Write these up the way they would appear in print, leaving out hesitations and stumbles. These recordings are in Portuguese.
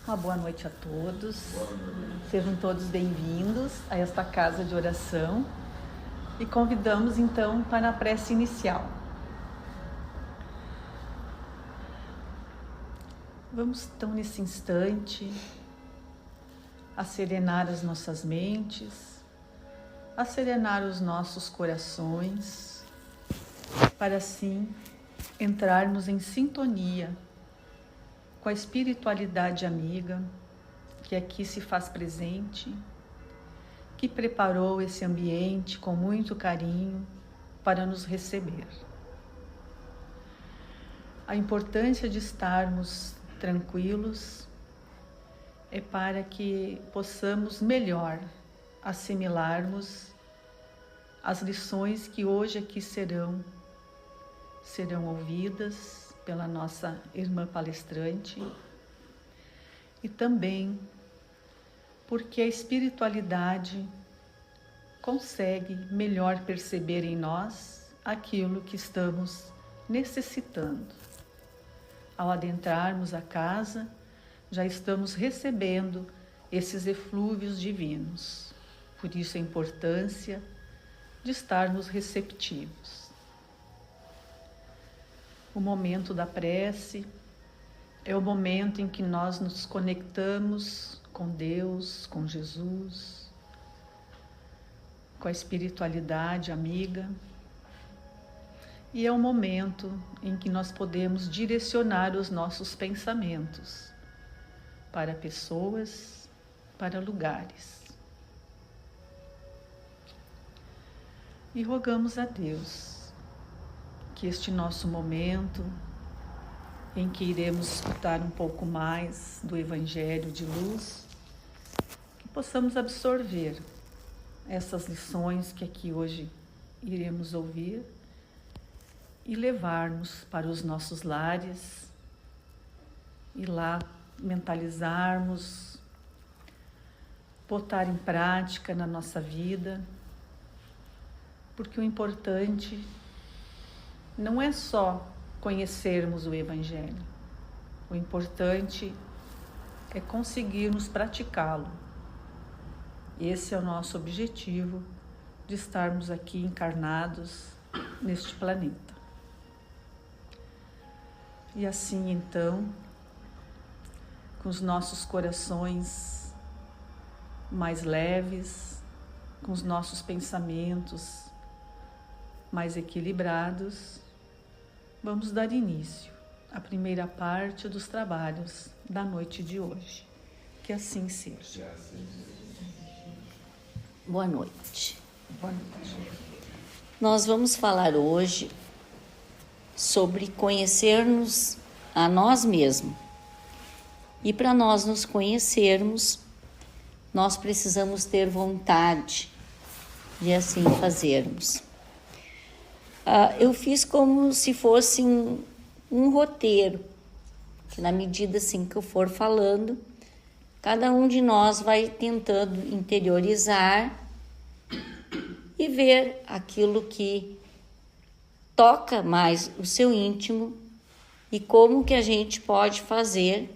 Uma boa noite a todos. Sejam todos bem-vindos a esta casa de oração e convidamos então para a prece inicial. Vamos então nesse instante a serenar as nossas mentes, a serenar os nossos corações, para assim entrarmos em sintonia com a espiritualidade amiga que aqui se faz presente, que preparou esse ambiente com muito carinho para nos receber. A importância de estarmos tranquilos é para que possamos melhor assimilarmos as lições que hoje aqui serão ouvidas pela nossa irmã palestrante, e também porque a espiritualidade consegue melhor perceber em nós aquilo que estamos necessitando. Ao adentrarmos a casa, já estamos recebendo esses eflúvios divinos. Por isso a importância de estarmos receptivos. O momento da prece é o momento em que nós nos conectamos com Deus, com Jesus, com a espiritualidade amiga. E é o momento em que nós podemos direcionar os nossos pensamentos para pessoas, para lugares. E rogamos a Deus que este nosso momento, em que iremos escutar um pouco mais do Evangelho de luz, que possamos absorver essas lições que aqui hoje iremos ouvir e levarmos para os nossos lares e lá mentalizarmos, botar em prática na nossa vida, porque o importante não é só conhecermos o Evangelho. O importante é conseguirmos praticá-lo. Esse é o nosso objetivo de estarmos aqui encarnados neste planeta. E assim, então, com os nossos corações mais leves, com os nossos pensamentos mais equilibrados, vamos dar início à primeira parte dos trabalhos da noite de hoje. Que assim seja. Boa noite. Boa noite. Nós vamos falar hoje sobre conhecermos a nós mesmos. E para nós nos conhecermos, nós precisamos ter vontade de assim fazermos. Eu fiz como se fosse um roteiro, que na medida assim que eu for falando, cada um de nós vai tentando interiorizar e ver aquilo que toca mais o seu íntimo e como que a gente pode fazer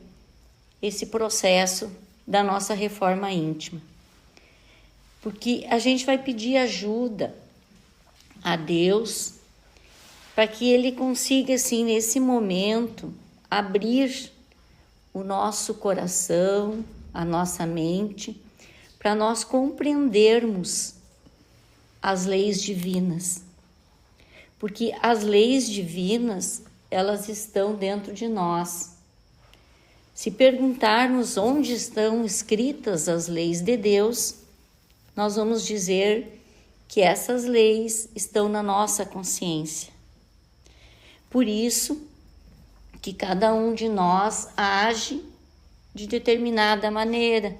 esse processo da nossa reforma íntima. Porque a gente vai pedir ajuda a Deus para que Ele consiga, assim, nesse momento, abrir o nosso coração, a nossa mente, para nós compreendermos as leis divinas. Porque as leis divinas, elas estão dentro de nós. Se perguntarmos onde estão escritas as leis de Deus, nós vamos dizer que essas leis estão na nossa consciência. Por isso que cada um de nós age de determinada maneira.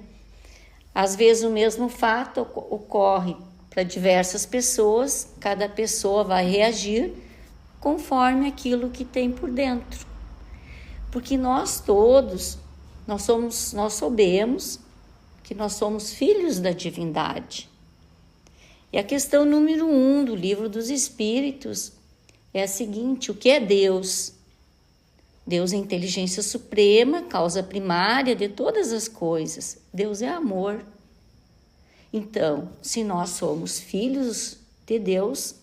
Às vezes o mesmo fato ocorre para diversas pessoas, cada pessoa vai reagir conforme aquilo que tem por dentro. Porque nós todos, nós sabemos que nós somos filhos da divindade. E a questão número 1 do Livro dos Espíritos é a seguinte: o que é Deus? Deus é a inteligência suprema, causa primária de todas as coisas. Deus é amor. Então, se nós somos filhos de Deus,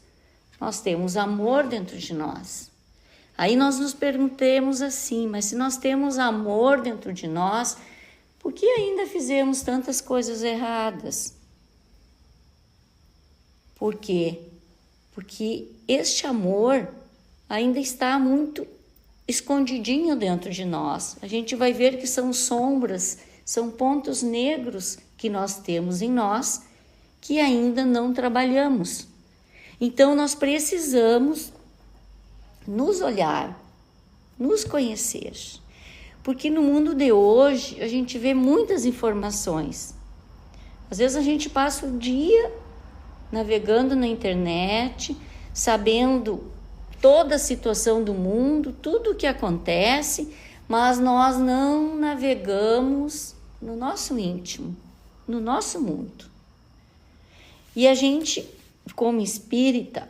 nós temos amor dentro de nós. Aí nós nos perguntemos assim, mas se nós temos amor dentro de nós, por que ainda fizemos tantas coisas erradas? Por quê? Porque este amor ainda está muito escondidinho dentro de nós. A gente vai ver que são sombras, são pontos negros que nós temos em nós que ainda não trabalhamos. Então nós precisamos nos olhar, nos conhecer. Porque no mundo de hoje a gente vê muitas informações. Às vezes a gente passa o dia navegando na internet, sabendo toda a situação do mundo, tudo o que acontece, mas nós não navegamos no nosso íntimo, no nosso mundo. E a gente, como espírita,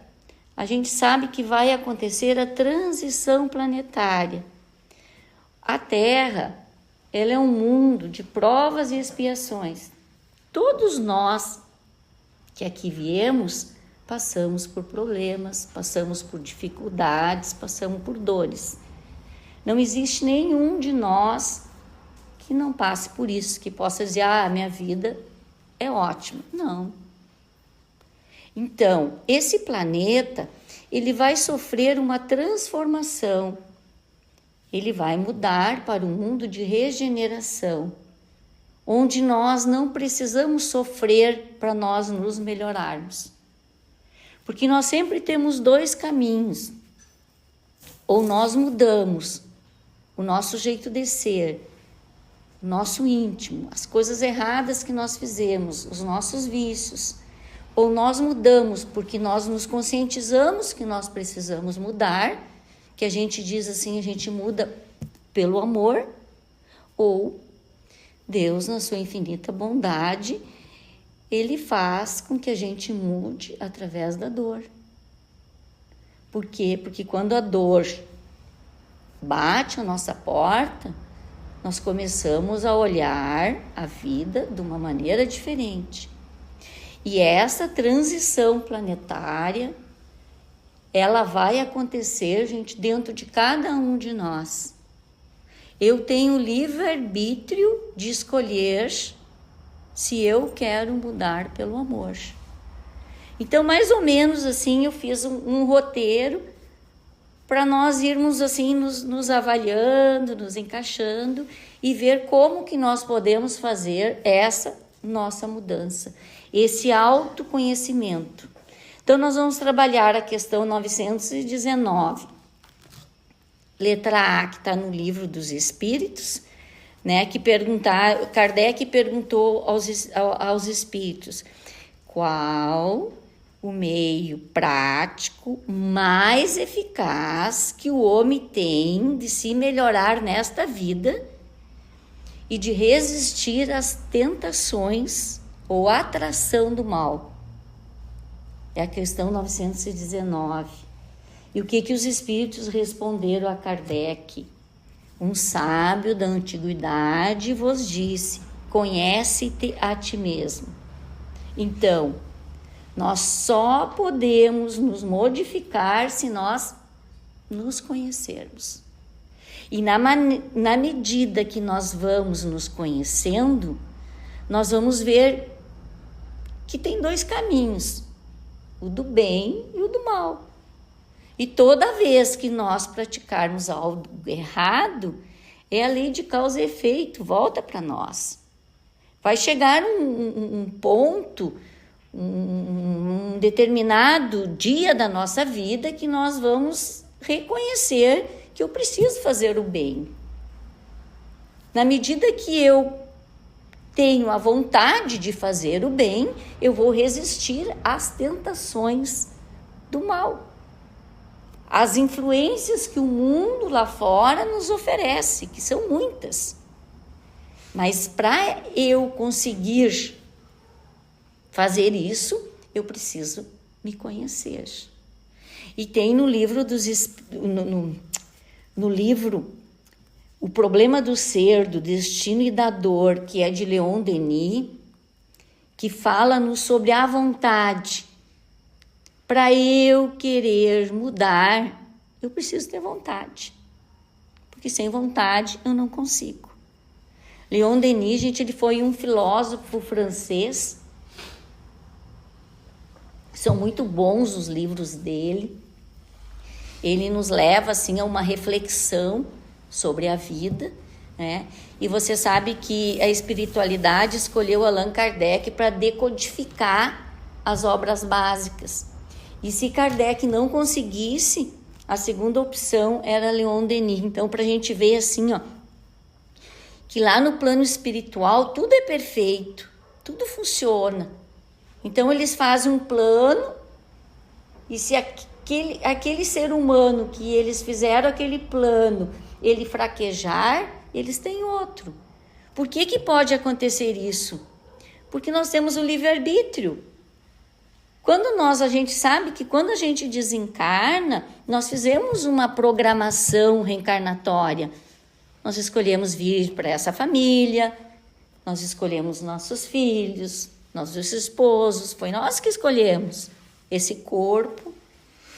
a gente sabe que vai acontecer a transição planetária. A Terra, ela é um mundo de provas e expiações. Todos nós que aqui viemos, passamos por problemas, passamos por dificuldades, passamos por dores. Não existe nenhum de nós que não passe por isso, que possa dizer, minha vida é ótima. Não. Então, esse planeta, ele vai sofrer uma transformação. Ele vai mudar para um mundo de regeneração, onde nós não precisamos sofrer para nós nos melhorarmos. Porque nós sempre temos dois caminhos. Ou nós mudamos o nosso jeito de ser, o nosso íntimo, as coisas erradas que nós fizemos, os nossos vícios. Ou nós mudamos porque nós nos conscientizamos que nós precisamos mudar, que a gente diz assim, a gente muda pelo amor, ou Deus, na sua infinita bondade, Ele faz com que a gente mude através da dor. Por quê? Porque quando a dor bate a nossa porta, nós começamos a olhar a vida de uma maneira diferente. E essa transição planetária, ela vai acontecer, gente, dentro de cada um de nós. Eu tenho livre-arbítrio de escolher se eu quero mudar pelo amor. Então, mais ou menos assim, eu fiz um roteiro para nós irmos assim nos avaliando, nos encaixando e ver como que nós podemos fazer essa nossa mudança, esse autoconhecimento. Então, nós vamos trabalhar a questão 919, letra A, que está no Livro dos Espíritos, né? Kardec perguntou aos espíritos, qual o meio prático mais eficaz que o homem tem de se melhorar nesta vida e de resistir às tentações ou atração do mal? É a questão 919. E o que os espíritos responderam a Kardec? Um sábio da antiguidade vos disse, conhece-te a ti mesmo. Então, nós só podemos nos modificar se nós nos conhecermos. E na medida que nós vamos nos conhecendo, nós vamos ver que tem dois caminhos, o do bem e o do mal. E toda vez que nós praticarmos algo errado, é a lei de causa e efeito, volta para nós. Vai chegar um ponto, um determinado dia da nossa vida que nós vamos reconhecer que eu preciso fazer o bem. Na medida que eu tenho a vontade de fazer o bem, eu vou resistir às tentações do mal. As influências que o mundo lá fora nos oferece, que são muitas. Mas para eu conseguir fazer isso, eu preciso me conhecer. E tem no livro no livro O Problema do Ser, do Destino e da Dor, que é de Leon Denis, que fala-nos sobre a vontade. Para eu querer mudar, eu preciso ter vontade. Porque sem vontade eu não consigo. Leon Denis, gente, ele foi um filósofo francês. São muito bons os livros dele. Ele nos leva assim a uma reflexão sobre a vida, né? E você sabe que a espiritualidade escolheu Allan Kardec para decodificar as obras básicas. E se Kardec não conseguisse, a segunda opção era Leon Denis. Então, para a gente ver assim, ó, que lá no plano espiritual tudo é perfeito, tudo funciona. Então, eles fazem um plano e se aquele ser humano que eles fizeram aquele plano, ele fraquejar, eles têm outro. Por que pode acontecer isso? Porque nós temos o livre-arbítrio. A gente sabe que quando a gente desencarna, nós fizemos uma programação reencarnatória. Nós escolhemos vir para essa família, nós escolhemos nossos filhos, nossos esposos, foi nós que escolhemos esse corpo,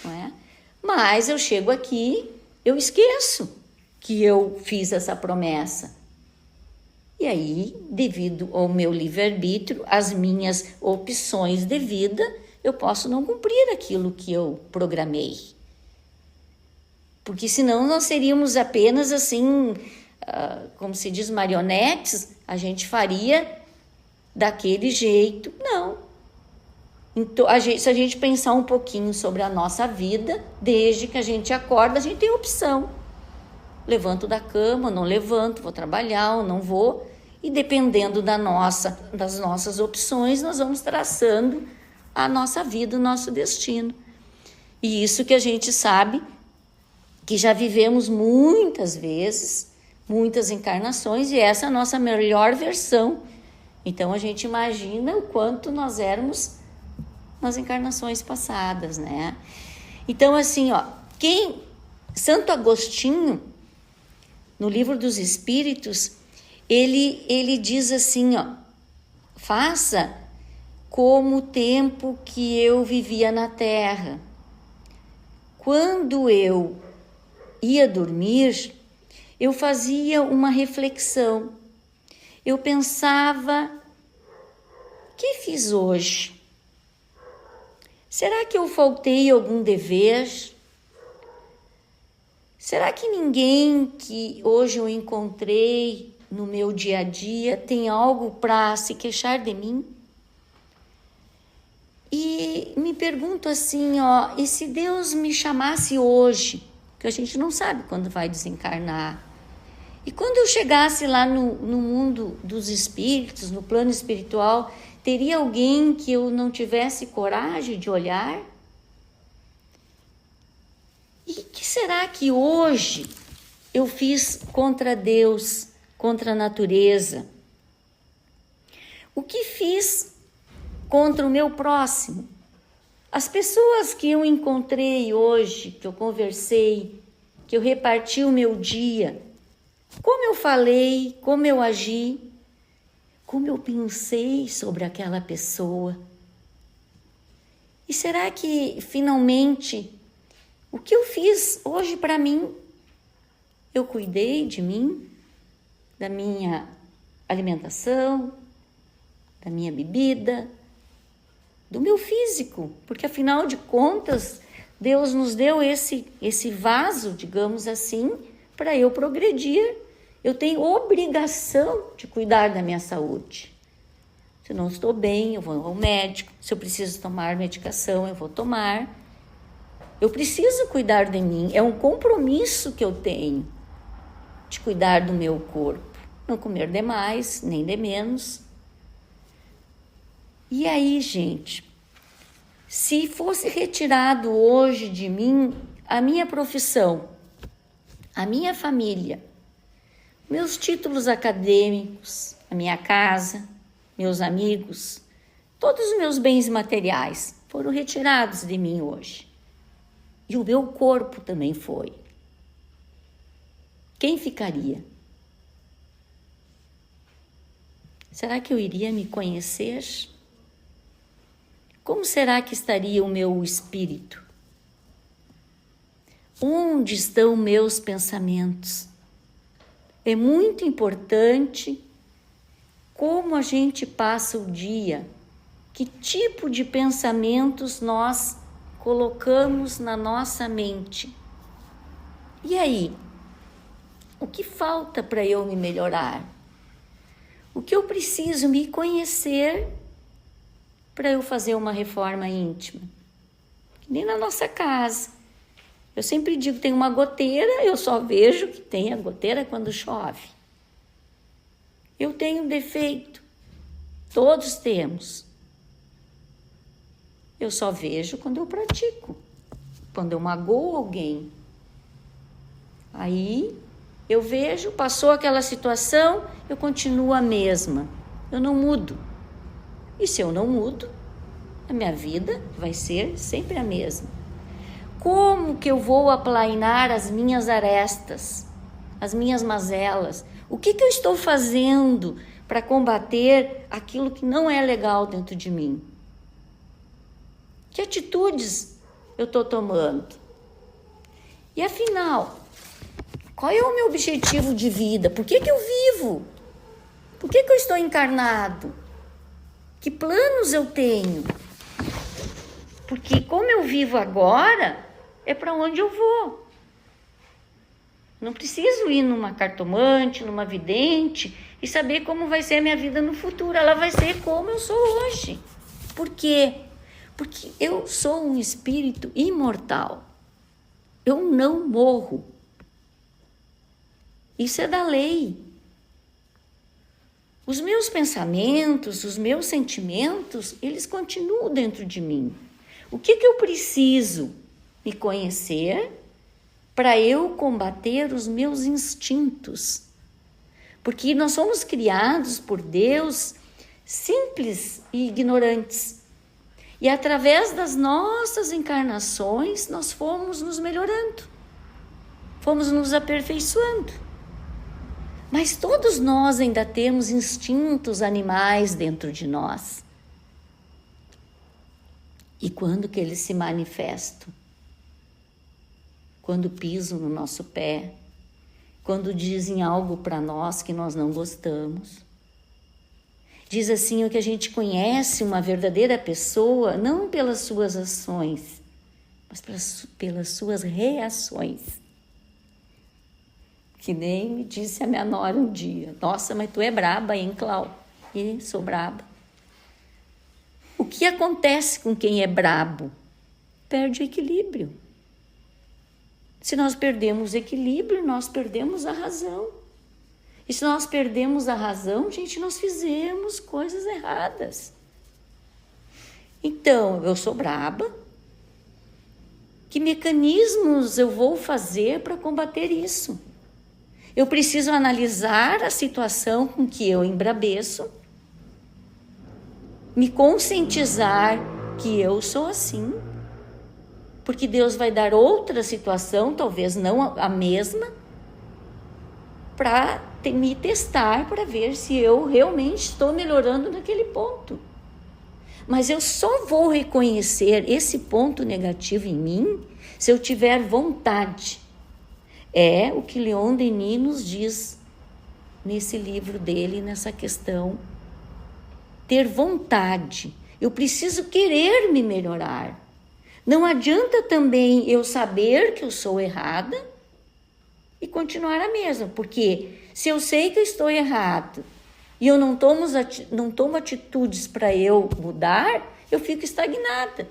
não é? Mas eu chego aqui, eu esqueço que eu fiz essa promessa. E aí, devido ao meu livre-arbítrio, às minhas opções de vida, eu posso não cumprir aquilo que eu programei. Porque senão nós seríamos apenas assim, como se diz, marionetes, a gente faria daquele jeito. Não. Então, se a gente pensar um pouquinho sobre a nossa vida, desde que a gente acorda, a gente tem opção. Levanto da cama, não levanto, vou trabalhar ou não vou. E dependendo das nossas opções, nós vamos traçando a nossa vida, o nosso destino. E isso que a gente sabe, que já vivemos muitas vezes, muitas encarnações, e essa é a nossa melhor versão. Então a gente imagina o quanto nós éramos nas encarnações passadas, né? Então assim, ó, Santo Agostinho, no Livro dos Espíritos, ele diz assim, ó, faça como o tempo que eu vivia na Terra. Quando eu ia dormir, eu fazia uma reflexão. Eu pensava, o que fiz hoje? Será que eu faltei algum dever? Será que ninguém que hoje eu encontrei no meu dia a dia tem algo para se queixar de mim? E me pergunto assim, ó, e se Deus me chamasse hoje, que a gente não sabe quando vai desencarnar, e quando eu chegasse lá no mundo dos espíritos, no plano espiritual, teria alguém que eu não tivesse coragem de olhar? E o que será que hoje eu fiz contra Deus, contra a natureza? O que fiz contra o meu próximo? As pessoas que eu encontrei hoje, que eu conversei, que eu reparti o meu dia, como eu falei, como eu agi, como eu pensei sobre aquela pessoa. E será que finalmente o que eu fiz hoje para mim, eu cuidei de mim, da minha alimentação, da minha bebida, do meu físico, porque afinal de contas, Deus nos deu esse vaso, digamos assim, para eu progredir. Eu tenho obrigação de cuidar da minha saúde. Se não estou bem, eu vou ao médico. Se eu preciso tomar medicação, eu vou tomar. Eu preciso cuidar de mim. É um compromisso que eu tenho de cuidar do meu corpo. Não comer demais, nem de menos. E aí, gente, se fosse retirado hoje de mim a minha profissão, a minha família, meus títulos acadêmicos, a minha casa, meus amigos, todos os meus bens materiais foram retirados de mim hoje. E o meu corpo também foi. Quem ficaria? será que eu iria me conhecer? Como será que estaria o meu espírito? Onde estão meus pensamentos? É muito importante como a gente passa o dia, que tipo de pensamentos nós colocamos na nossa mente. E aí, o que falta para eu me melhorar? O que eu preciso me conhecer para eu fazer uma reforma íntima? Nem na nossa casa. Eu sempre digo, tem uma goteira, eu só vejo que tem a goteira quando chove. Eu tenho um defeito, todos temos. Eu só vejo quando eu pratico, quando eu magoo alguém. Aí eu vejo, passou aquela situação, eu continuo a mesma, eu não mudo. E se eu não mudo, a minha vida vai ser sempre a mesma. Como que eu vou aplainar as minhas arestas, as minhas mazelas? O que eu estou fazendo para combater aquilo que não é legal dentro de mim? Que atitudes eu estou tomando? E afinal, qual é o meu objetivo de vida? Por que eu vivo? Por que eu estou encarnado? Que planos eu tenho? Porque como eu vivo agora, é para onde eu vou. Não preciso ir numa cartomante, numa vidente e saber como vai ser a minha vida no futuro. Ela vai ser como eu sou hoje. Por quê? Porque eu sou um espírito imortal. Eu não morro. Isso é da lei. Os meus pensamentos, os meus sentimentos, eles continuam dentro de mim. O que eu preciso? Me conhecer para eu combater os meus instintos. Porque nós somos criados por Deus simples e ignorantes. E através das nossas encarnações, nós fomos nos melhorando. Fomos nos aperfeiçoando. Mas todos nós ainda temos instintos animais dentro de nós. E quando que eles se manifestam? Quando pisam no nosso pé, quando dizem algo para nós que nós não gostamos. Diz assim o que a gente conhece uma verdadeira pessoa, não pelas suas ações, mas pelas suas reações. Que nem me disse a minha nora um dia, nossa, mas tu é braba, hein, Clau? E sou braba. O que acontece com quem é brabo? Perde o equilíbrio. Se nós perdemos o equilíbrio, nós perdemos a razão. E se nós perdemos a razão, gente, nós fizemos coisas erradas. Então, eu sou braba. Que mecanismos eu vou fazer para combater isso? Eu preciso analisar a situação com que eu embrabeço, me conscientizar que eu sou assim, porque Deus vai dar outra situação, talvez não a mesma, para me testar, para ver se eu realmente estou melhorando naquele ponto. Mas eu só vou reconhecer esse ponto negativo em mim se eu tiver vontade. É o que Leon Denis nos diz nesse livro dele, nessa questão. Ter vontade. Eu preciso querer me melhorar. Não adianta também eu saber que eu sou errada e continuar a mesma, porque se eu sei que eu estou errado e eu não tomo atitudes para eu mudar, eu fico estagnada.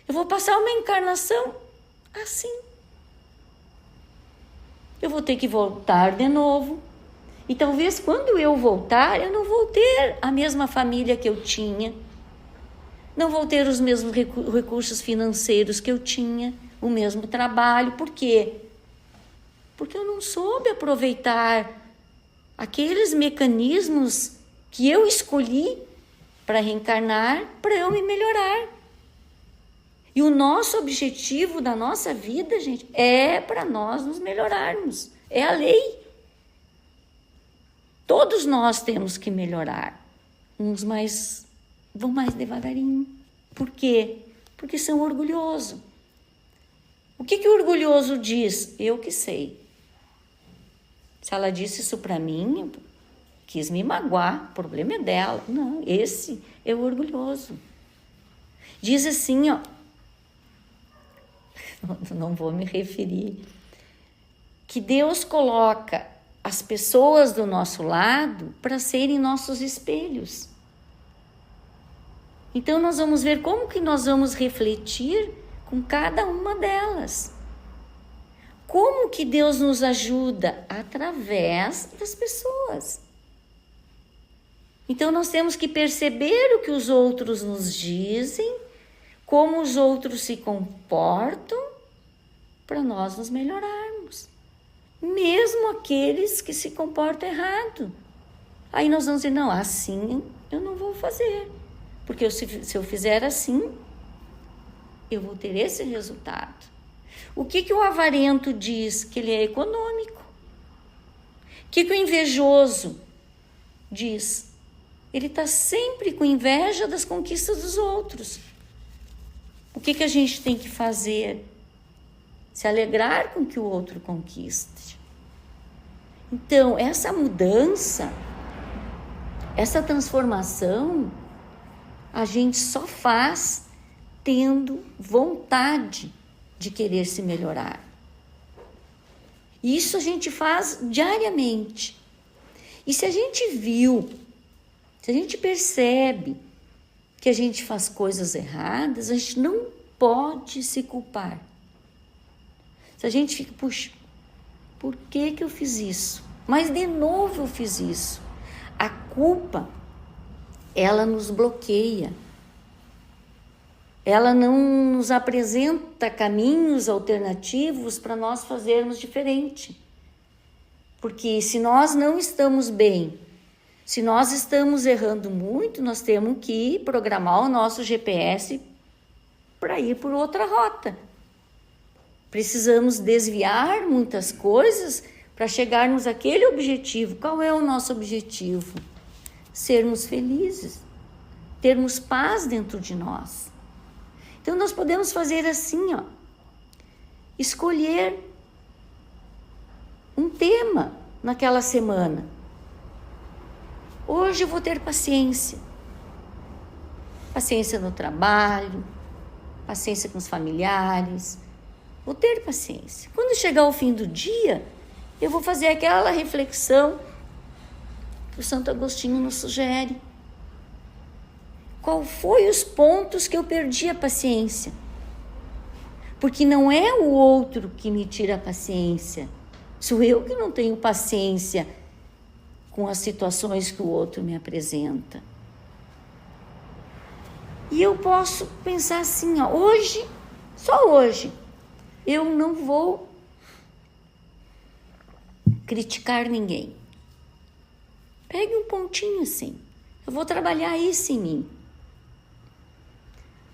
Eu vou passar uma encarnação assim. Eu vou ter que voltar de novo. E talvez quando eu voltar, eu não vou ter a mesma família que eu tinha. Não vou ter os mesmos recursos financeiros que eu tinha, o mesmo trabalho. Por quê? Porque eu não soube aproveitar aqueles mecanismos que eu escolhi para reencarnar, para eu me melhorar. E o nosso objetivo da nossa vida, gente, é para nós nos melhorarmos. É a lei. todos nós temos que melhorar. Uns vão mais devagarinho. Por quê? Porque são orgulhosos. O que o orgulhoso diz? Eu que sei. Se ela disse isso para mim, quis me magoar, o problema é dela. Não, esse é o orgulhoso. Diz assim, ó, não vou me referir, que Deus coloca as pessoas do nosso lado para serem nossos espelhos. Então nós vamos ver como que nós vamos refletir com cada uma delas. Como que Deus nos ajuda? Através das pessoas. Então nós temos que perceber o que os outros nos dizem, como os outros se comportam, para nós nos melhorarmos. Mesmo aqueles que se comportam errado. Aí nós vamos dizer, não, assim eu não vou fazer. Porque se eu fizer assim, eu vou ter esse resultado. O que o avarento diz? Que ele é econômico. O que o invejoso diz? Ele está sempre com inveja das conquistas dos outros. O que a gente tem que fazer? Se alegrar com que o outro conquiste. Então, essa mudança, essa transformação, a gente só faz tendo vontade de querer se melhorar. Isso a gente faz diariamente. E se a gente viu, se a gente percebe que a gente faz coisas erradas, a gente não pode se culpar. Se a gente fica, puxa, por que eu fiz isso? Mas de novo eu fiz isso. A culpa, ela nos bloqueia. Ela não nos apresenta caminhos alternativos para nós fazermos diferente. Porque se nós não estamos bem, se nós estamos errando muito, nós temos que programar o nosso GPS para ir por outra rota. Precisamos desviar muitas coisas para chegarmos àquele objetivo. Qual é o nosso objetivo? Sermos felizes, termos paz dentro de nós. Então nós podemos fazer assim, ó, escolher um tema naquela semana. Hoje eu vou ter paciência. Paciência no trabalho, paciência com os familiares. Vou ter paciência. Quando chegar o fim do dia, eu vou fazer aquela reflexão que o Santo Agostinho nos sugere. Qual foi os pontos que eu perdi a paciência? Porque não é o outro que me tira a paciência. Sou eu que não tenho paciência com as situações que o outro me apresenta. E eu posso pensar assim, ó, hoje, só hoje, eu não vou criticar ninguém. Pegue um pontinho assim. Eu vou trabalhar isso em mim.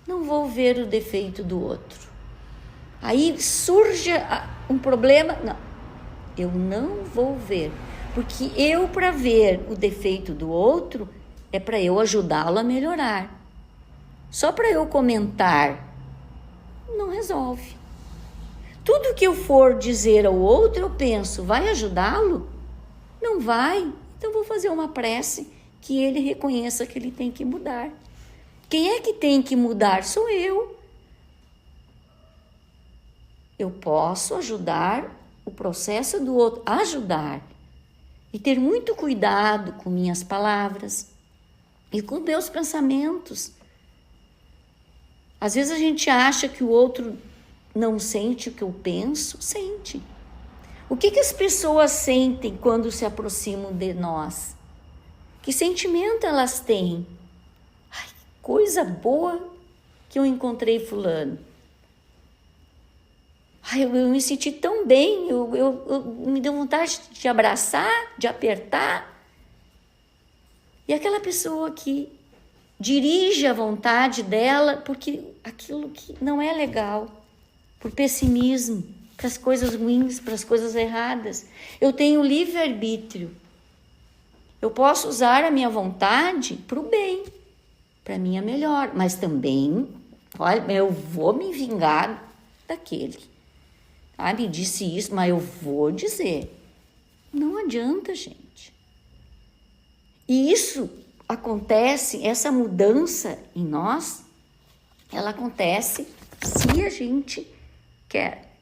Não vou ver o defeito do outro. Aí surge um problema. Não, eu não vou ver. Porque eu, para ver o defeito do outro, é para eu ajudá-lo a melhorar. Só para eu comentar, não resolve. Tudo que eu for dizer ao outro, eu penso, vai ajudá-lo? Não vai. Então vou fazer uma prece que ele reconheça que ele tem que mudar. Quem é que tem que mudar? Sou eu. Eu posso ajudar o processo do outro, ajudar. E ter muito cuidado com minhas palavras e com meus pensamentos. Às vezes a gente acha que o outro não sente o que eu penso, sente. O que as pessoas sentem quando se aproximam de nós? Que sentimento elas têm? Ai, coisa boa que eu encontrei fulano. Ai, eu me senti tão bem, eu me deu vontade de te abraçar, de apertar. E aquela pessoa que dirige a vontade dela porque aquilo que não é legal, por pessimismo, para as coisas ruins, para as coisas erradas. Eu tenho livre-arbítrio. Eu posso usar a minha vontade para o bem, para mim é melhor, mas também, olha, eu vou me vingar daquele. Me disse isso, mas eu vou dizer. Não adianta, gente. E isso acontece, essa mudança em nós, ela acontece se a gente quer.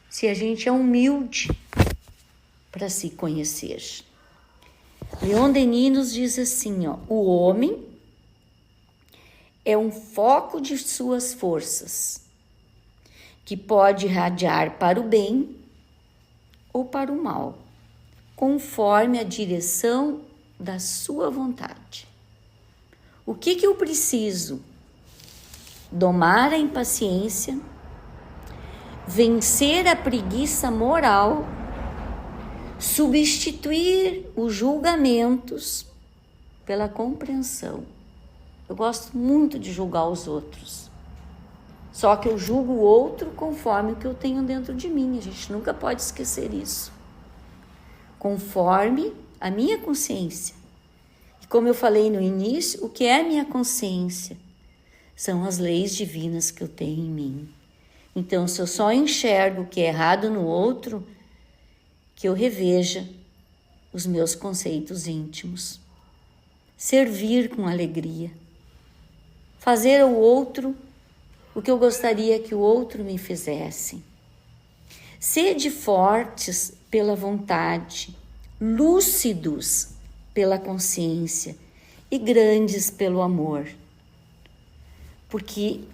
Se a gente é humilde para se conhecer. Leon Denis nos diz assim, o homem é um foco de suas forças, que pode irradiar para o bem ou para o mal, conforme a direção da sua vontade. O que eu preciso? Domar a impaciência, vencer a preguiça moral, substituir os julgamentos pela compreensão. Eu gosto muito de julgar os outros. Só que eu julgo o outro conforme o que eu tenho dentro de mim. A gente nunca pode esquecer isso. Conforme a minha consciência. E como eu falei no início, o que é a minha consciência? São as leis divinas que eu tenho em mim. Então, se eu só enxergo o que é errado no outro, que eu reveja os meus conceitos íntimos. Servir com alegria. Fazer ao outro o que eu gostaria que o outro me fizesse. Sede fortes pela vontade, lúcidos pela consciência e grandes pelo amor. Porque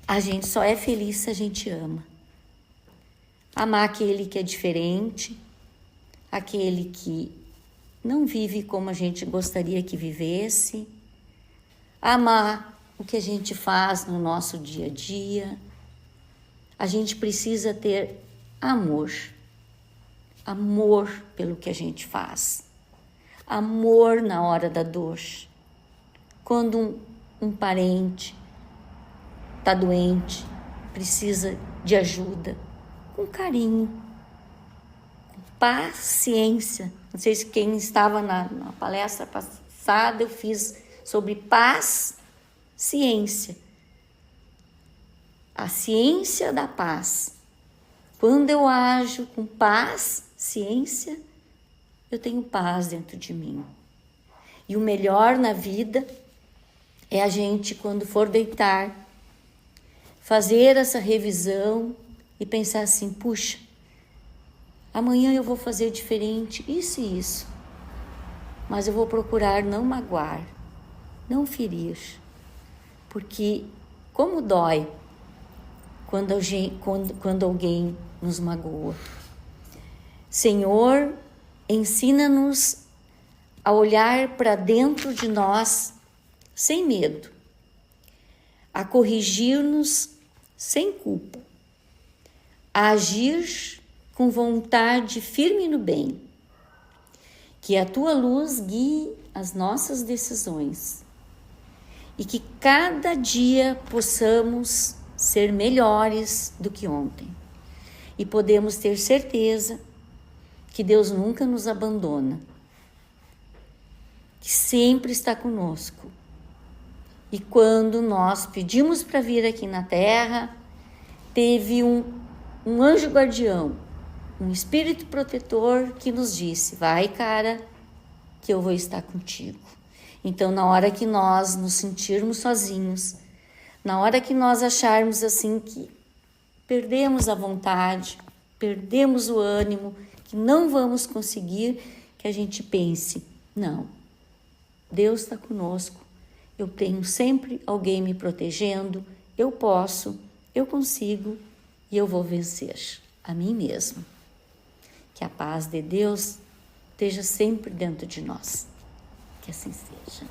a gente só é feliz se a gente ama. Amar aquele que é diferente, aquele que não vive como a gente gostaria que vivesse, amar o que a gente faz no nosso dia a dia. A gente precisa ter amor. Amor pelo que a gente faz. Amor na hora da dor. Quando um parente está doente, precisa de ajuda, com carinho, com paciência. Não sei se quem estava na palestra passada, eu fiz sobre paz, ciência. A ciência da paz. Quando eu ajo com paz, ciência, eu tenho paz dentro de mim. E o melhor na vida é a gente, quando for deitar, fazer essa revisão e pensar assim, puxa, amanhã eu vou fazer diferente, isso e isso. Mas eu vou procurar não magoar, não ferir. Porque como dói quando alguém nos magoa. Senhor, ensina-nos a olhar para dentro de nós sem medo, a corrigir-nos sem culpa, a agir com vontade firme no bem. Que a tua luz guie as nossas decisões e que cada dia possamos ser melhores do que ontem. E podemos ter certeza que Deus nunca nos abandona, que sempre está conosco. E quando nós pedimos para vir aqui na Terra, teve um anjo guardião, um espírito protetor que nos disse, vai, cara, que eu vou estar contigo. Então, na hora que nós nos sentirmos sozinhos, na hora que nós acharmos assim que perdemos a vontade, perdemos o ânimo, que não vamos conseguir, que a gente pense, não, Deus está conosco, eu tenho sempre alguém me protegendo, eu posso, eu consigo e eu vou vencer a mim mesmo. Que a paz de Deus esteja sempre dentro de nós. Que assim seja.